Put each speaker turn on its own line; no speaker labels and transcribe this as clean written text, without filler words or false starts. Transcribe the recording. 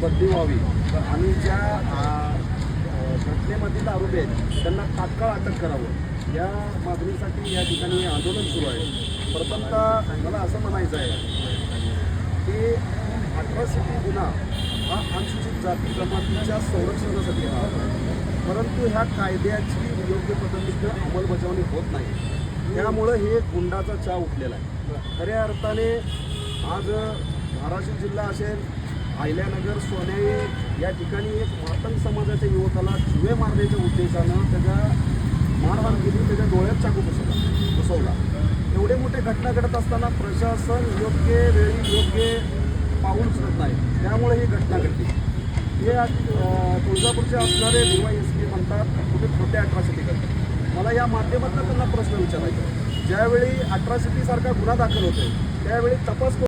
बदली व्हावी आणि ज्या घटनेमधील आरोपी आहेत त्यांना तात्काळ अटक करावं या मागणीसाठी या ठिकाणी आंदोलन सुरू आहे। प्रथमतः मला असं म्हणायचं आहे की अट्रॉसिटी गुन्हा हा अनुसूचित जाती जमातीच्या संरक्षणासाठी आहे, परंतु ह्या कायद्याची योग्य पद्धतीनं अंमलबजावणी होत नाही। त्यामुळं हे गुंडाचा चहा उठलेला आहे। खऱ्या अर्थाने आज धाराशिव जिल्हा असेल, अहिल्यानगर, सोन्याई या ठिकाणी एक मातंग समाजाच्या युवकाला जीवे मारण्याच्या उद्देशानं त्याच्या मारहाण केली, त्याच्या डोळ्यात चाकू बसवला। एवढे मोठे घटना घडत असताना प्रशासन योग्य वेळी योग्य पाऊल उचलत नाही, त्यामुळे ही घटना घडली। हे तुळजापूरचे असणारे DYSP म्हणतात कुठे खोटे अट्रॉसिटी करतात। मला या माध्यमातून त्यांना प्रश्न विचारायचा, ज्यावेळी अट्रॉसिटीसारखा गुन्हा दाखल होतो त्यावेळी तपास